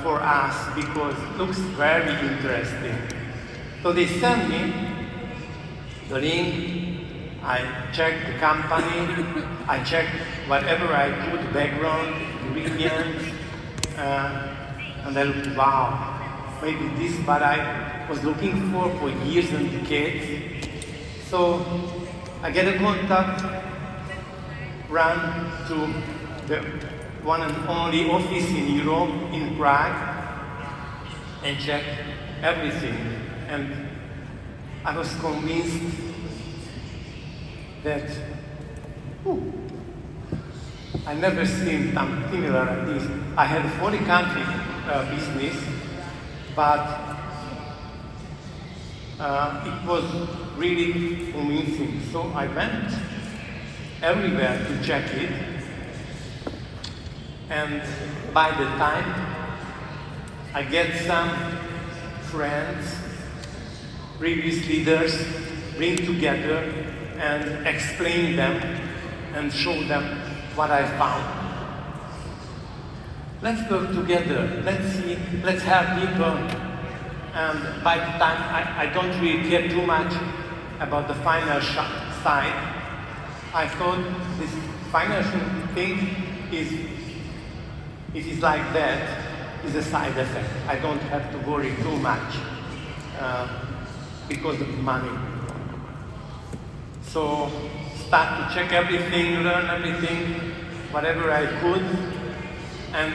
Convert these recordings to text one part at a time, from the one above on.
for us because it looks very interesting. So they sent me the link, I checked the company, I checked whatever I could, background, ingredients, and I looked, wow, maybe this is what I was looking for years and decades. So I get a contact, run to the one and only office in Europe, in Prague, and check everything. And I was convinced that, I never seen something similar like this. I had a 40-country business, but it was really convincing. So I went everywhere to check it. And by the time I get some friends, previous leaders, bring together and explain them and show them what I found. Let's work together, let's see, let's have people. And by the time I don't really care too much about the financial side, I thought this financial thing is, if it's like that, is a side effect. I don't have to worry too much because of money. So start to check everything, learn everything, whatever I could, and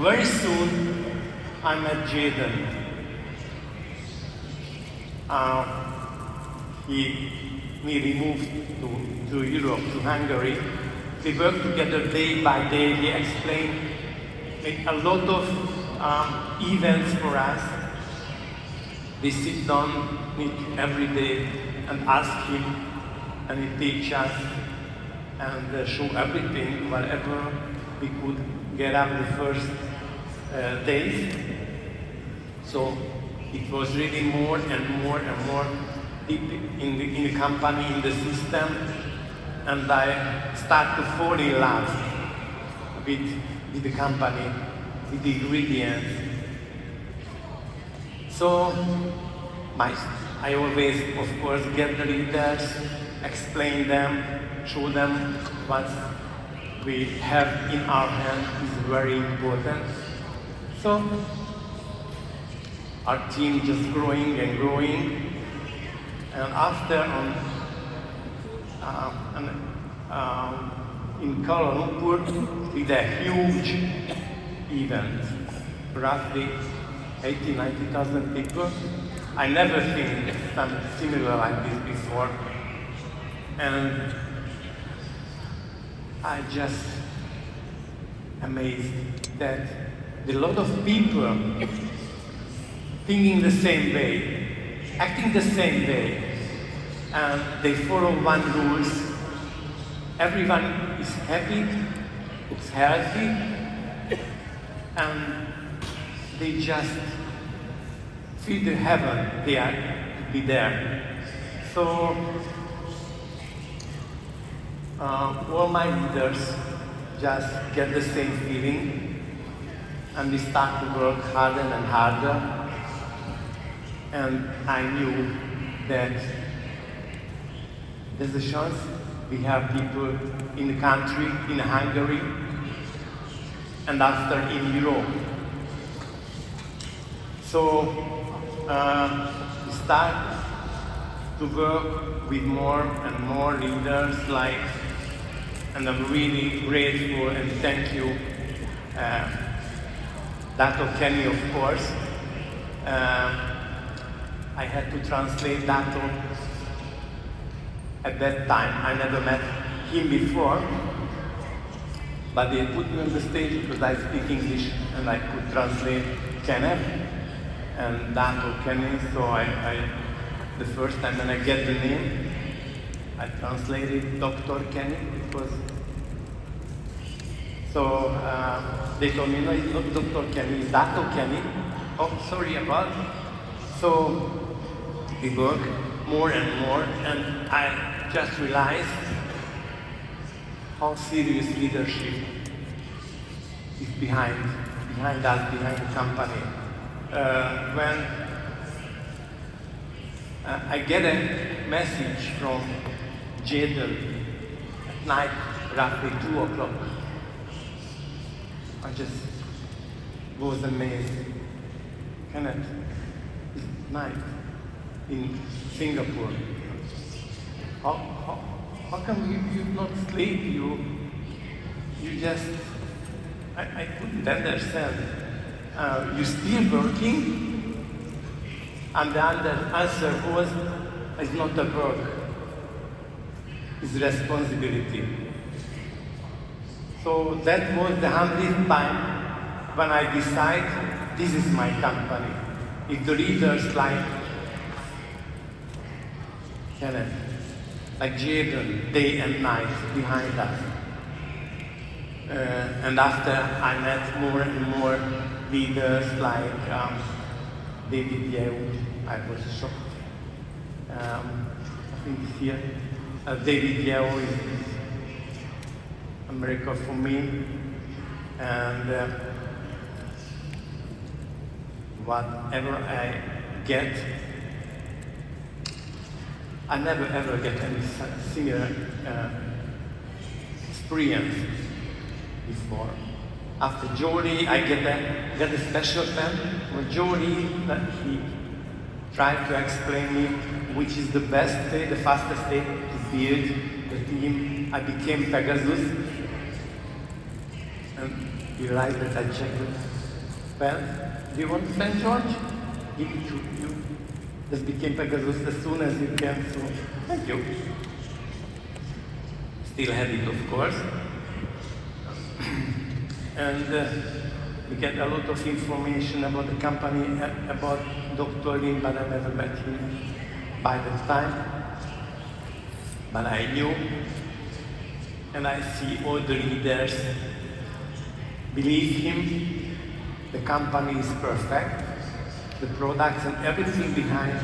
very soon I met Jaden. We moved to Europe, to Hungary. We worked together day by day. He explained a lot of events for us. We sit down every day and ask him, and he teach us and show everything, whatever we could get up the first days. So it was really more and more and more deep in the company, in the system, and I start to fall in love with the company, with the ingredients. So I always, of course, get the leaders, explain them, show them what we have in our hand is very important. So our team just growing and growing, and after in Kuala Lumpur, we did a huge event, roughly 80,000-90,000 people. I never seen something similar like this before, and I just amazed that a lot of people thinking the same way, acting the same way, and they follow one rules. Everyone is happy, it's healthy, and they just feel the heaven they are to be there. So all my leaders just get the same feeling, and we start to work harder and harder. And I knew that there's a chance we have people in the country, in Hungary, and after in Europe. So we start to work with more and more leaders, and I'm really grateful and thank you, Dr. Kenny, of course. I had to translate Dato. At that time, I never met him before, but they put me on the stage because I speak English and I could translate Kenneth and Dato Kenny. So the first time when I get the name, I translated Dr. Kenny. They told me, no, it's not Dr. Kenny, it's Dato Kenny. Oh, sorry about it. So we work more and more, and I just realized how serious leadership is behind behind us, behind the company. When I get a message from Jaden at night, roughly 2 o'clock, I just was amazed. Kenneth, it's night in Singapore. How come you not sleep? You just, I couldn't understand. You still working? And the answer was, it's not a work, it's responsibility. So that was the 100th time when I decided this is my company. If the leaders like Kenneth, like Jaden, day and night behind us. And after I met more and more leaders like David Yeo, I was shocked. I think he's here. David Yeo is a miracle for me. And whatever I get, I never ever get any similar experience before. After Jolie, I get a special pen. When Jolie, he tried to explain me which is the best way, the fastest way to build the team. I became Pegasus. And you realize that I checked the pen. Do you want pen, George? Give it to you. Just became Pegasus as soon as you can, so thank you. Still have it, of course. And we get a lot of information about the company, about Dr. Lin, but I never met him by that time. But I knew, and I see all the leaders believe him. The company is perfect. The products and everything behind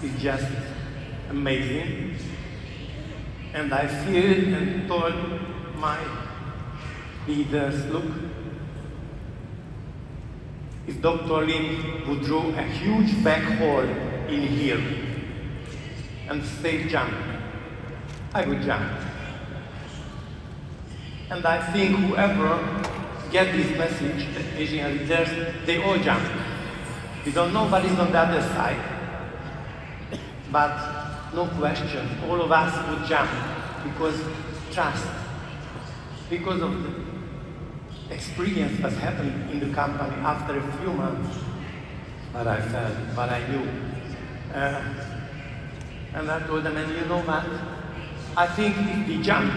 is just amazing. And I feel and told my leaders, look, if Dr. Lin would draw a huge black hole in here and say jump, I would jump. And I think whoever get this message, the Asian leaders, they all jump. We don't know what is on the other side, but no question, all of us would jump because trust, because of the experience that happened in the company after a few months. But I felt, but I knew. And I told them, and you know what? I think if we jump,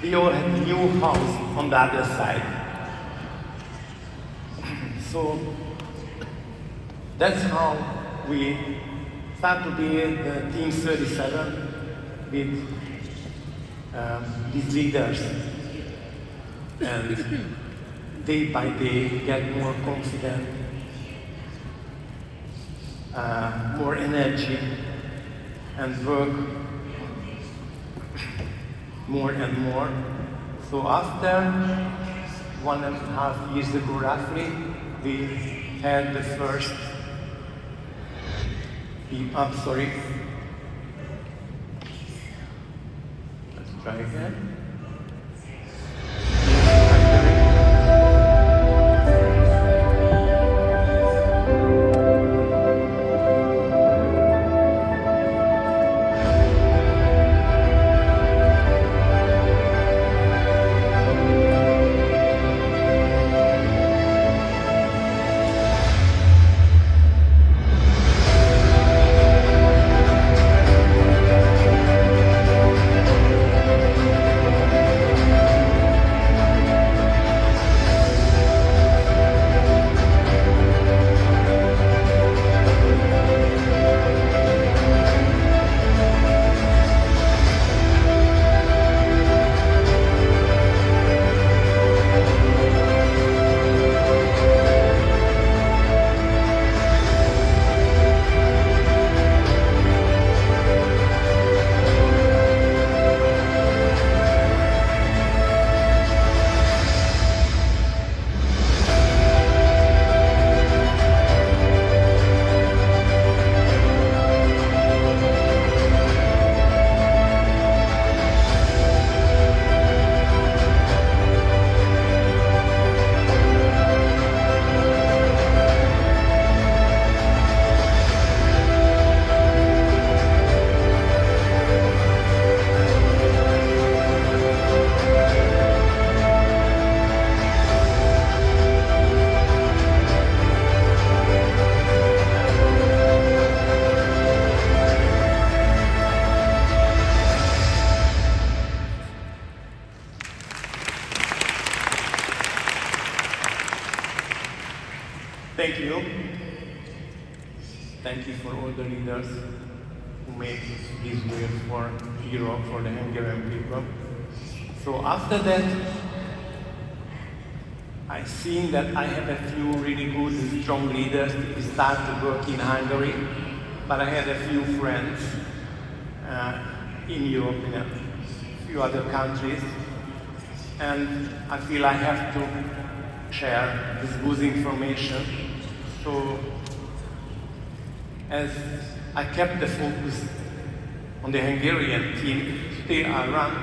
we all have a new house on the other side. So that's how we start to build the Team 37 with these leaders. And day by day get more confident, more energy, and work more and more. So after 1.5 years ago roughly, we had the first, I'm sorry, let's try again. Thank you. Thank you for all the leaders who made this way for Europe, for the Hungarian people. So after that, I seen that I have a few really good and strong leaders to start to work in Hungary, but I had a few friends in Europe, in a few other countries, and I feel I have to share this good information. So as I kept the focus on the Hungarian team, today I run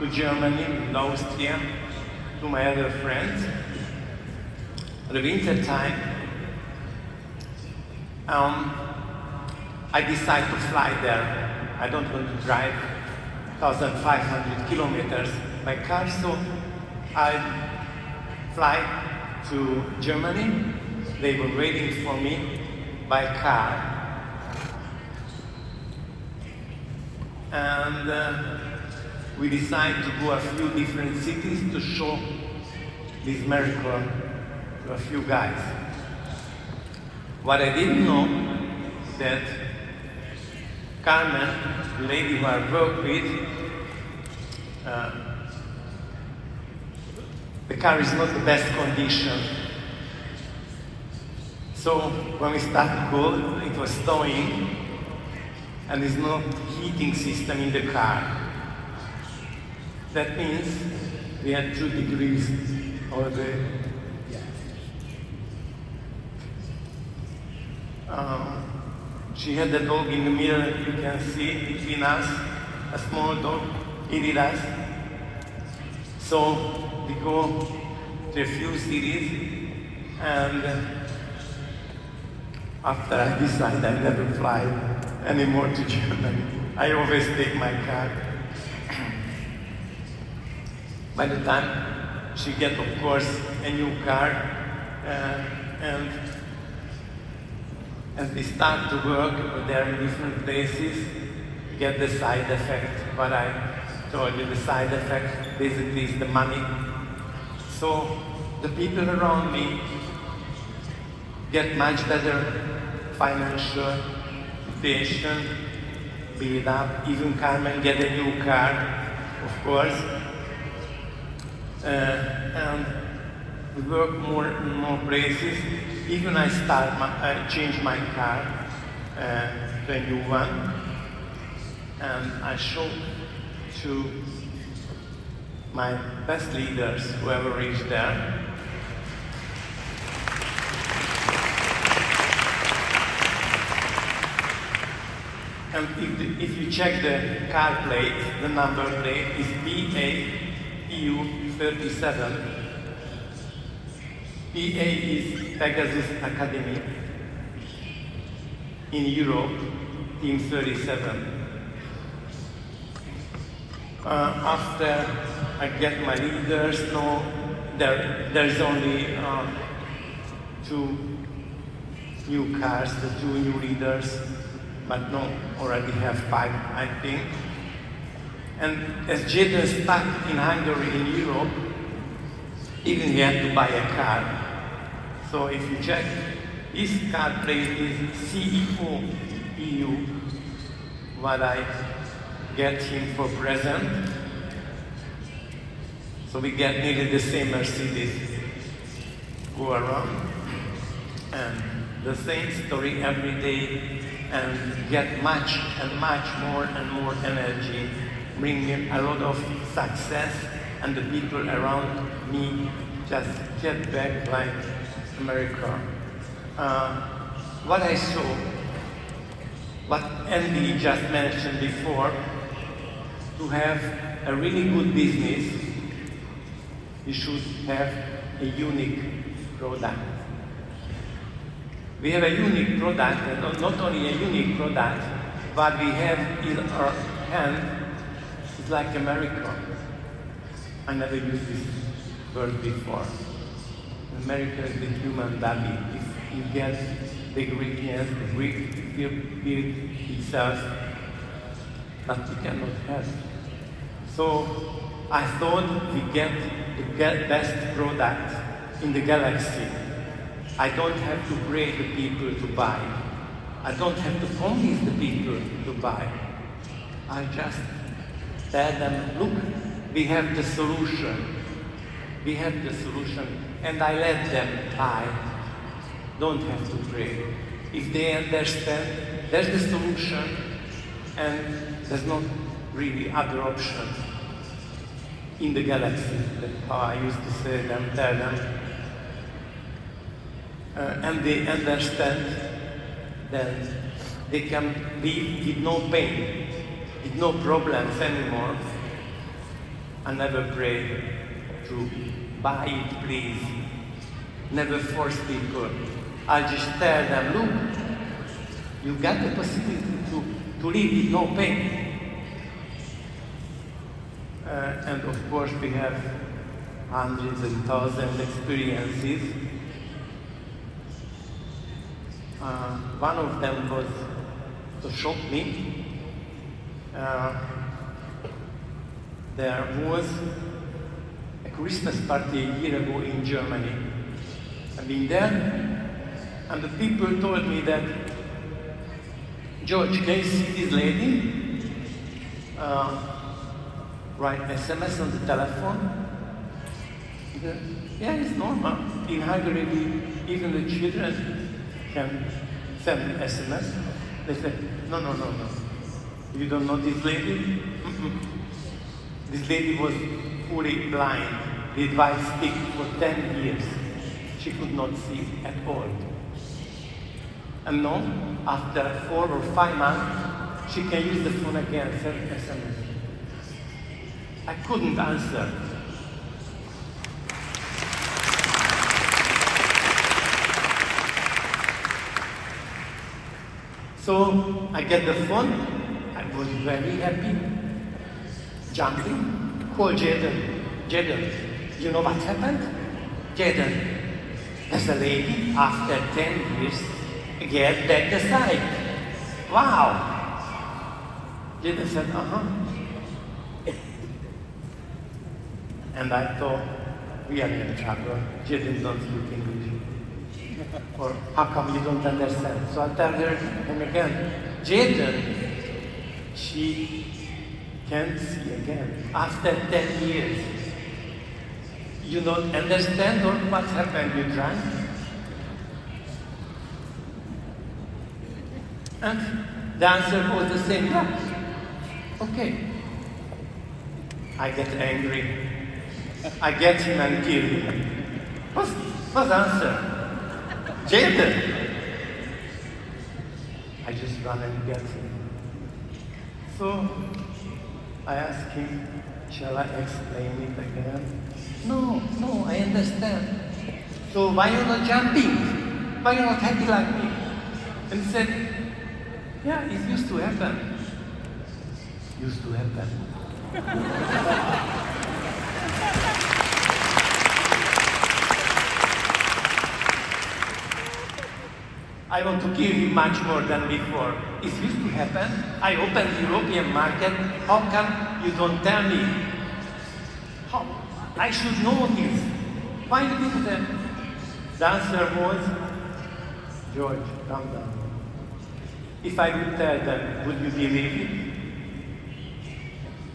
to Germany and Austria to my other friends. In the winter time, I decided to fly there. I don't want to drive 1,500 kilometers by car, so I fly to Germany. They were waiting for me by car. And we decided to go a few different cities to show this miracle to a few guys. What I didn't know, that Carmen, the lady who I work with, the car is not the best condition. So when we started to go, it was snowing, and there's no heating system in the car. That means we had 2 degrees all day. She had the dog in the mirror, you can see between us, a small dog, eating us. So we go to a few cities, and after I decided I never fly anymore to Germany, I always take my car. By the time she gets, of course, a new car, and as they start to work there in different places, get the side effect. What I told you, the side effect basically is the money. So the people around me get much better financial situation, build up. Even Carmen get a new car, of course. And we work more and more places. Even I change my car to a new one, and I show to my best leaders who ever reached there. And if you check the car plate, the number plate is BA-EU37. PA is Pegasus Academy. In Europe, Team 37. After I get my leaders, no, there's only 2 new cars, the 2 new leaders, but no, already have 5, I think. And as Jaden stuck in Hungary, in Europe, even he had to buy a car. So if you check, his car plate is CEO EU, what I get him for present. So we get nearly the same Mercedes, go around, and the same story every day, and get much and much more and more energy, bring me a lot of success, and the people around me just get back like America. What I saw, what Andy just mentioned before, to have a really good business, you should have a unique product. We have a unique product, and not only a unique product, but we have in our hand, it's like a miracle. I never used this word before. A miracle is the human body. If you get the ingredients, the Greek build itself, but we cannot have. So I thought we get the best product in the galaxy. I don't have to pray the people to buy. I don't have to convince the people to buy. I just tell them, look, we have the solution. We have the solution. And I let them buy. Don't have to pray. If they understand, there's the solution, and there's not really other option in the galaxy. That's how I used to say them, tell them. And they understand, then they can live with no pain, with no problems anymore. I never pray to buy it, please. Never force people. I just tell them, look, you got the possibility to live with no pain. And of course we have hundreds and thousands of experiences. One of them was to shock me. There was a Christmas party a year ago in Germany. I've been there, and the people told me that, George, can you see this lady? Write SMS on the telephone? Yeah, it's normal. In Hungary, even the children can send SMS. They say, no. You don't know this lady? This lady was fully blind, with white stick for 10 years. She could not see at all. And now, after 4 or 5 months, she can use the phone again, send SMS. I couldn't answer. So I get the phone. I was very happy. Jumping. Call Jaden. Jaden, you know what happened? Jaden, there's a lady after 10 years get back the sight. Wow. Jaden said, And I thought, we are in trouble. Jaden don't speak English. Or how come you don't understand? So I tell him again, Jaden, she can't see again after 10 years. You don't understand what's happened, you try? And the answer was the same, yeah. Okay. I get angry. I get him and kill him. What's the answer? Jaden! I just run and get him. So I ask him, shall I explain it again? No, I understand. So why you're not jumping? Why you're not happy like me? And he said, yeah, it used to happen. Used to happen. I want to give you much more than before. It used to happen. I opened the European market. How come you don't tell me? How? I should know this. Why you didn't tell me? The answer was, George, calm down. If I would tell them, would you believe it?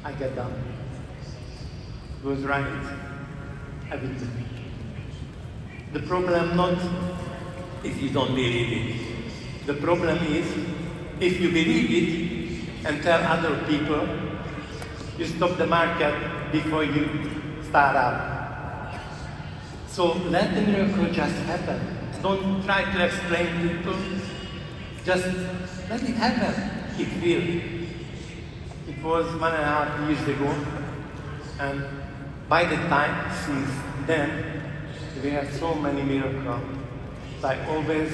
I get down. He was right. I would believe it. The problem not if you don't believe it. The problem is, if you believe it and tell other people, you stop the market before you start up. So let the miracle just happen. Don't try to explain to people. Just let it happen. It will. It was 1.5 years ago, and by the time since then, we have so many miracles. I always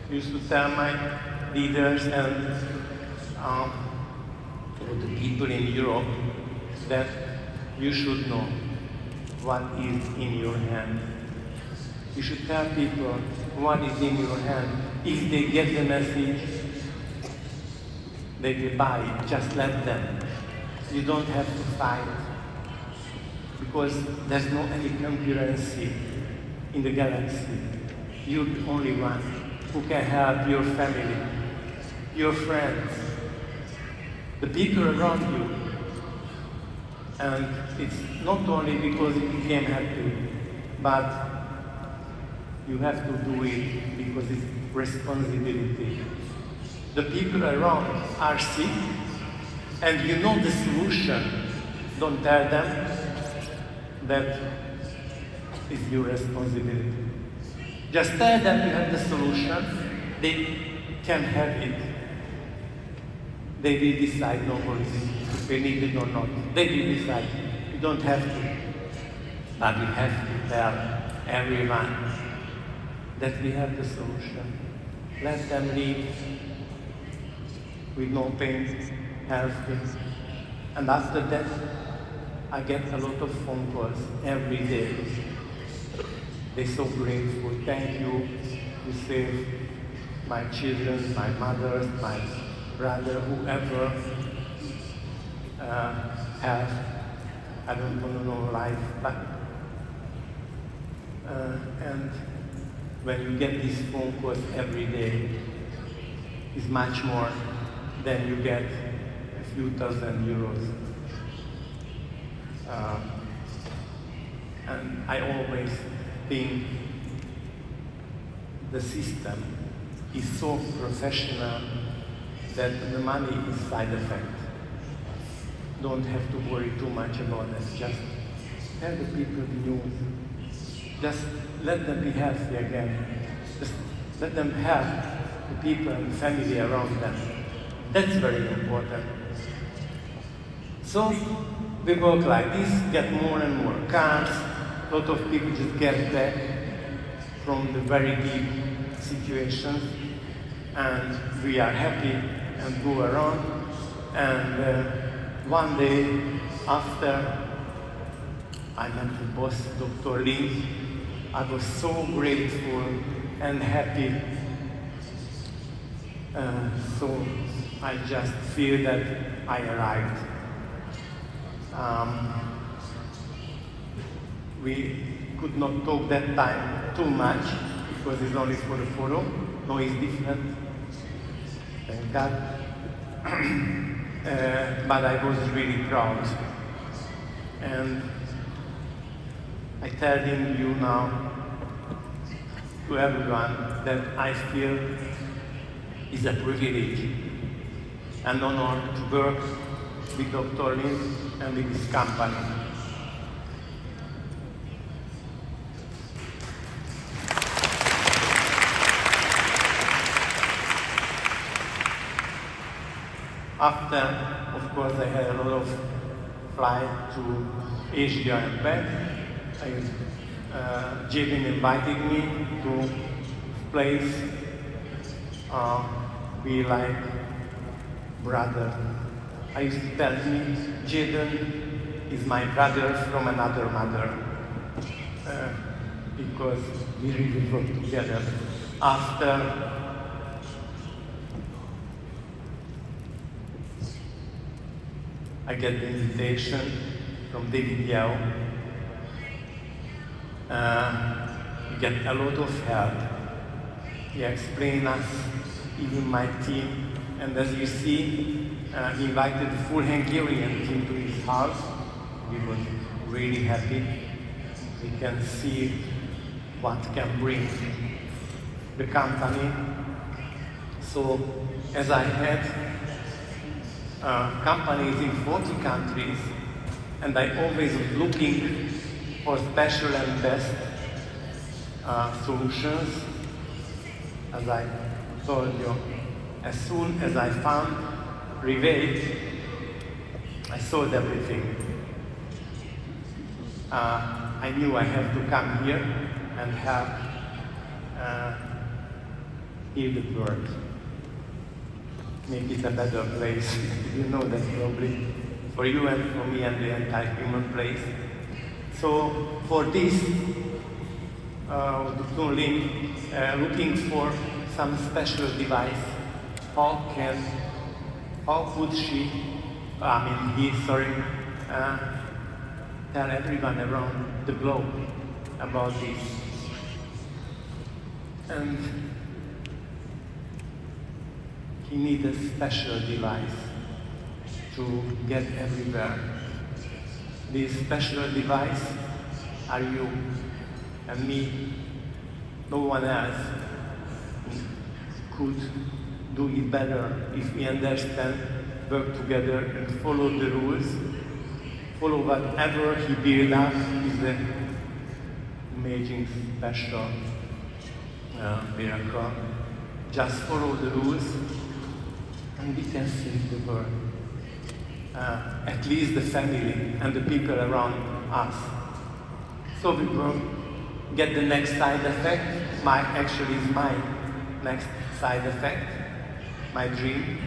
used to tell my leaders and the people in Europe that you should know what is in your hand. You should tell people what is in your hand. If they get the message, they will buy it. Just let them. You don't have to fight, because there's no any concurrency in the galaxy. you're the only one who can help your family, your friends, the people around you. And it's not only because you became happy, but you have to do it because it's responsibility. The people around are sick, and you know the solution. Don't tell them that it's your responsibility. Just tell them you have the solution, they can have it. They will decide, no policy, if they need it or not. They will decide. You don't have to. But we have to tell everyone that we have the solution. Let them live with no pain, healthy. And after that, I get a lot of phone calls every day. They're so grateful. Thank you. You saved my children, my mothers, my brother, whoever have, I don't want to know life, but and when you get these phone calls every day, it's much more than you get a few thousand euros. And I always think the system is so professional that the money is side effect. Don't have to worry too much about that. Just tell the people the news. Just let them be healthy again. Just let them have the people and the family around them. That's very important. So we work like this, get more and more cars. A lot of people just get back from the very deep situations, and we are happy and go around. And one day after I met the boss, Dr. Lin, I was so grateful and happy. So I just feel that I arrived. We could not talk that time too much because it's only for the photo. No, it's different. Thank God. But I was really proud. And I tell you now, to everyone, that I feel is a privilege and honor to work with Dr. Lin and with his company. After, of course, I had a lot of flight to Asia and back. Jaden invited me to place we like brother. I used to tell me, Jaden is my brother from another mother, because we really work together. After I get the invitation from David Yao. We get a lot of help. He explained us, even my team, and as you see, he invited the full Hungarian team to his house. We were really happy. We can see what can bring the company. So, as I had companies in 40 countries, and I always was looking for special and best solutions. As I told you, as soon as I found Riway, I sold everything. I knew I had to come here and help heal the world. Make it a better place. You know that probably for you and for me and the entire human place. So for this, Dr. Lin looking for some special device. How could he, tell everyone around the globe about this? And he needs a special device to get everywhere. This special device are you and me. No one else could do it better if we understand, work together and follow the rules. Follow whatever he built up is the amazing special miracle. Just follow the rules and we can save the world. At least the family and the people around us. So we will get the next side effect. Actually is my next side effect, my dream.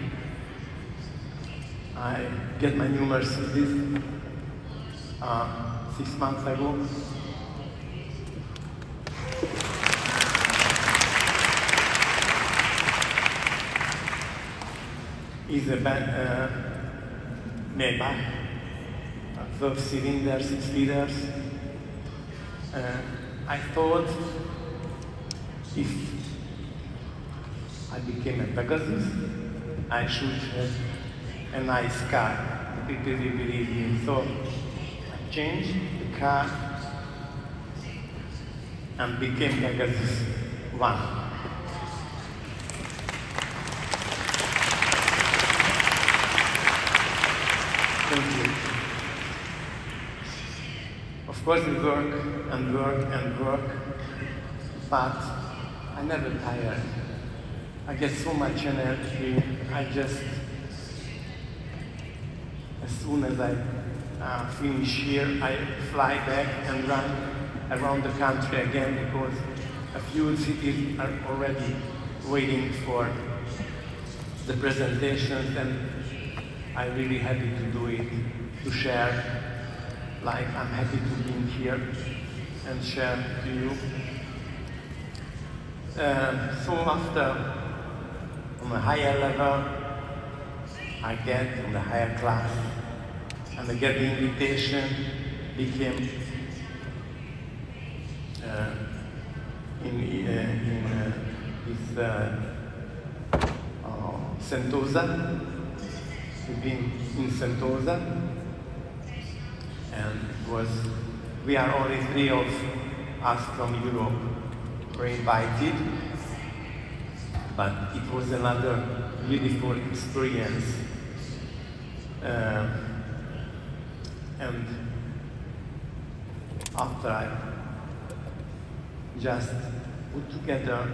I get my new Mercedes 6 months ago. It's a Maybach, 12 cylinders, 6 liters. I thought if I became a Pegasus, I should have a nice car. People will believe me. So I changed the car and became Pegasus 1. Thank you. Of course we work and work and work, but I never tired. I get so much energy. I just, as soon as I finish here, I fly back and run around the country again because a few cities are already waiting for the presentations, and I'm really happy to do it, to share. Like I'm happy to be here and share to you. So after, on a higher level, I get on the higher class, and I get the invitation, became in this Sentosa. We've been in Sentosa. And we are only 3 of us from Europe were invited, but it was another beautiful experience. And after I just put together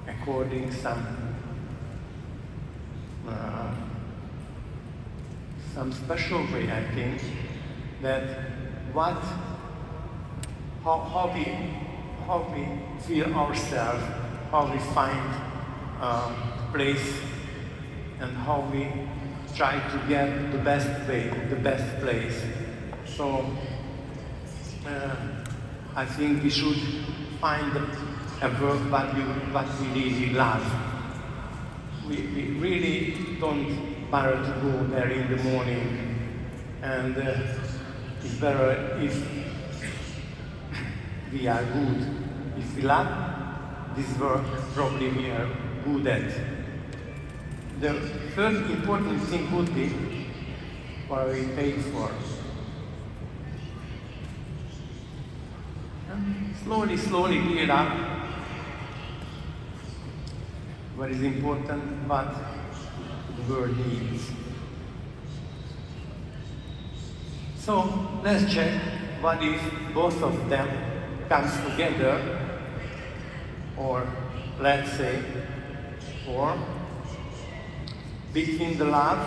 according some special way, I think, that how we feel ourselves, how we find place, and how we try to get the best way, the best place. So I think we should find a work what we really love. We really don't bother to go there in the morning, and it's better if we are good. If we love this work, probably we are good at. The first important thing would be what we paid for. And slowly build up what is important, what the world needs. So let's check what if both of them comes together, or let's say, or between the love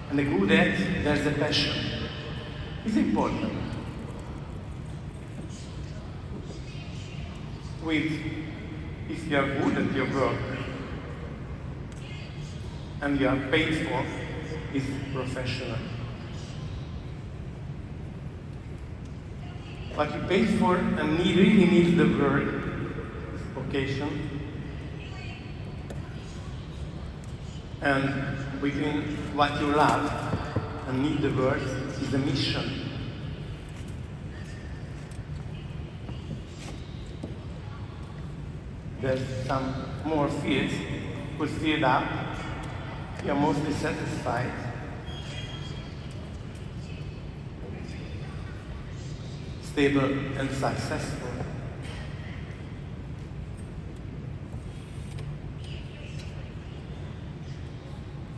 and the good at, there's a passion. It's important. If you are good at your work and you are paid for, it's professional. What you pay for and really needs the work is vocation. And between what you love and need the work is the mission. there's some more fields could fill up. You're mostly satisfied. Stable and successful.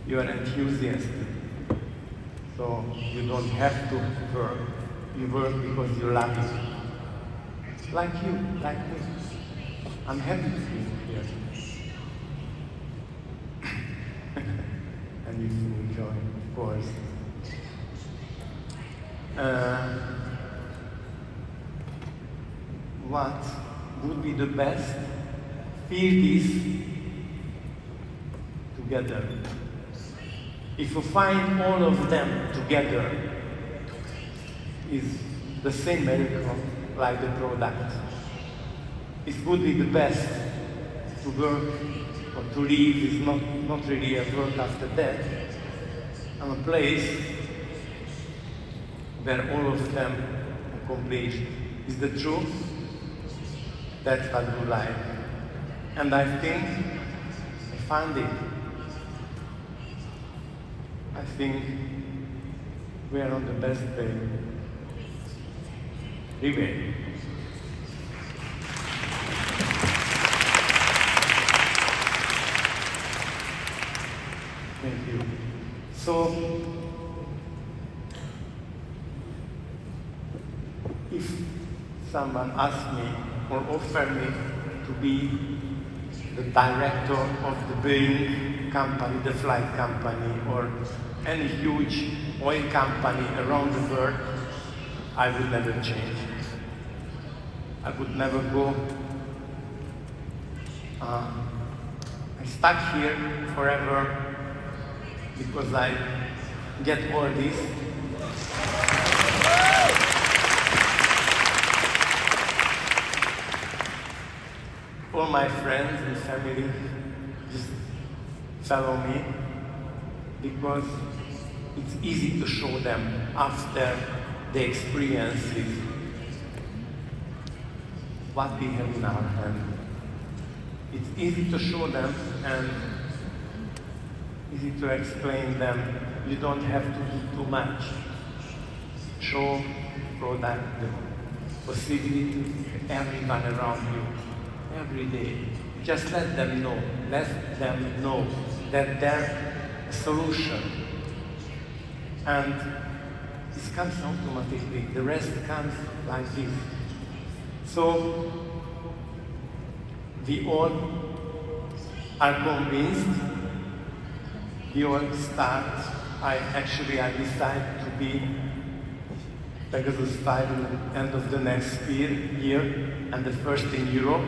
You are enthusiastic, so you don't have to work. You work because you love it. Like you, like me. I'm happy to be here. And you enjoy, of course. What would be the best? Feel this together. If you find all of them together, is the same miracle like the product. It would be the best to work or to live is not really a work after death, and a place where all of them are complete. Is the truth? That's what you like. And I think I found it. I think we are on the best way. Riway. Thank you. So, if someone asks me or offers me to be the director of the Boeing company, the flight company, or any huge oil company around the world, I would never change. I would never go. I stuck here forever because I get all this. All my friends and family just follow me because it's easy to show them after the experiences what we have in our hand. It's easy to show them and easy to explain them. You don't have to do too much. Show, product, the possibility to everyone around you, every day. Just let them know that there's a solution. And this comes automatically. The rest comes like this. So we all are convinced. We all start. I decide to be Pegasus 5 at the end of the next year and the first in Europe.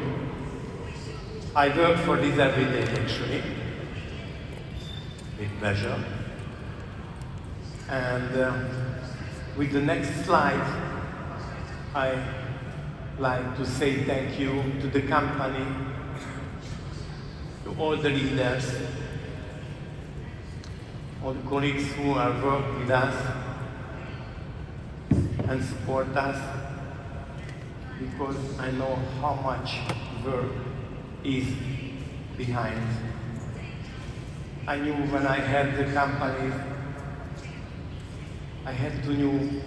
I work for this every day, actually, with pleasure. And with the next slide, I like to say thank you to the company, to all the leaders, all the colleagues who are working with us and support us, because I know how much work is behind. I knew when I had the company, I had to know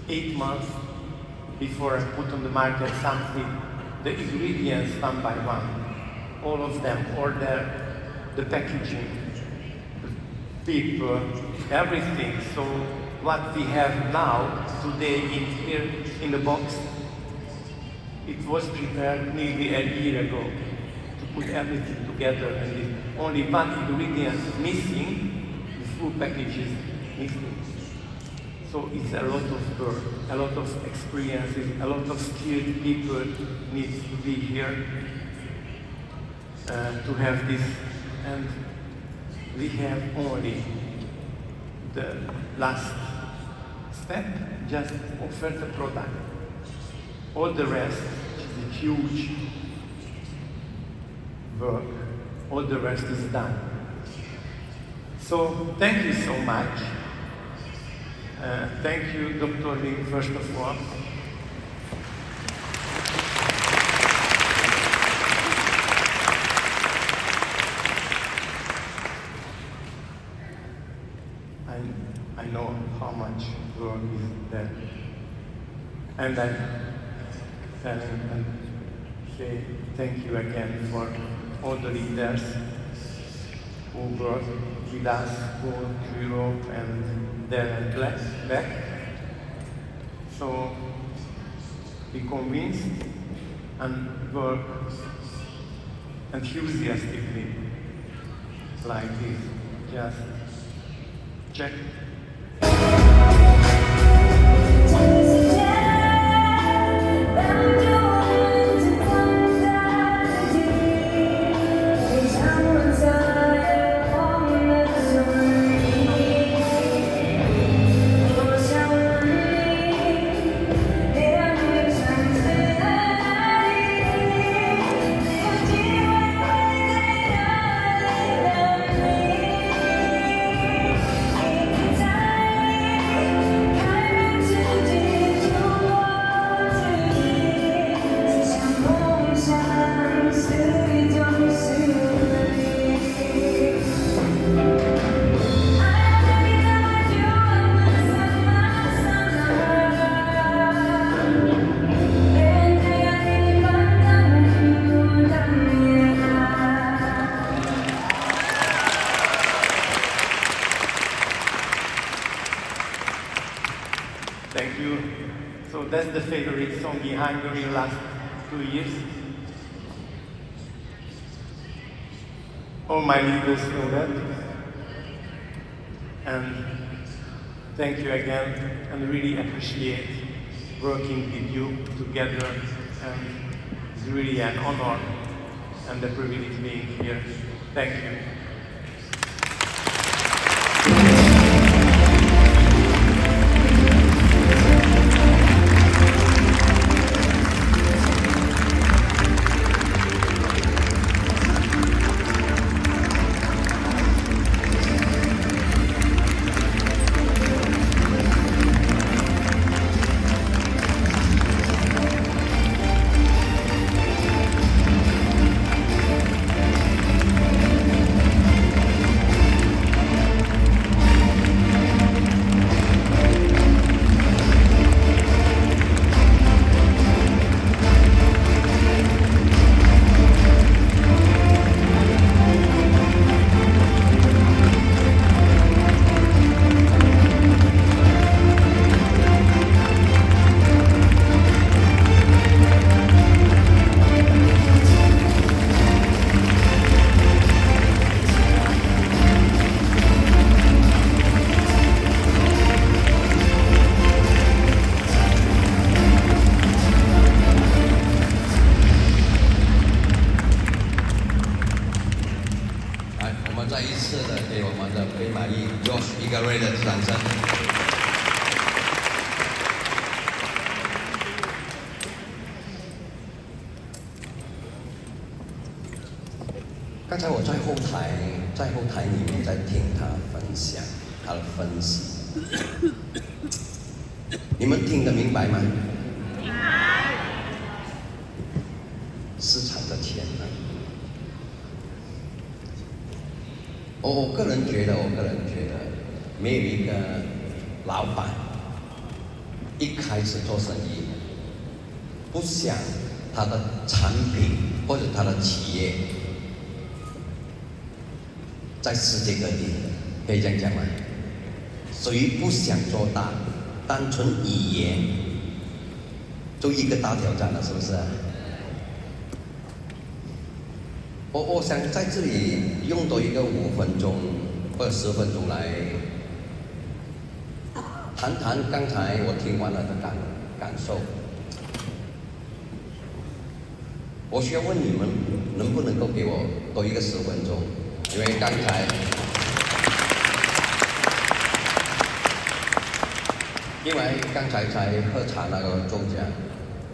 8 months before I put on the market something, the ingredients one by one, all of them, order, the packaging, the people, everything. So what we have now, today in here in the box, it was prepared nearly a year ago to put everything together, and if only one ingredient is missing, the full package is missing. So it's a lot of work, a lot of experiences, a lot of skilled people needs to be here to have this. And we have only the last step, just offer the product. All the rest is a huge work. All the rest is done. So thank you so much. Thank you, Dr. Lee, first of all. And I tell him and say thank you again for all the leaders who brought with us to Europe and there and back. So be convinced and work enthusiastically like this. Just check. Thank you. So that's the favorite song in Hungary last 2 years. All my leaders know that. And thank you again, and really appreciate working with you together. And it's really an honor and a privilege being here. Thank you.再一次的给我们的飞马翼 Josh 一个热烈的掌声。刚才我在后台里面在听他分享他的分析，你们听得明白吗？明白。市场的潜能。我个人觉得，没有一个老板一开始做生意，不想他的产品或者他的企业在世界各地，可以这样讲吗？谁不想做大？单纯语言就一个大挑战了，是不是？我想在这里用多一个5分钟或者10分钟来谈谈刚才我听完了的感受。我需要问你们，能不能够给我多一个10分钟？因为刚才才喝茶那个中奖。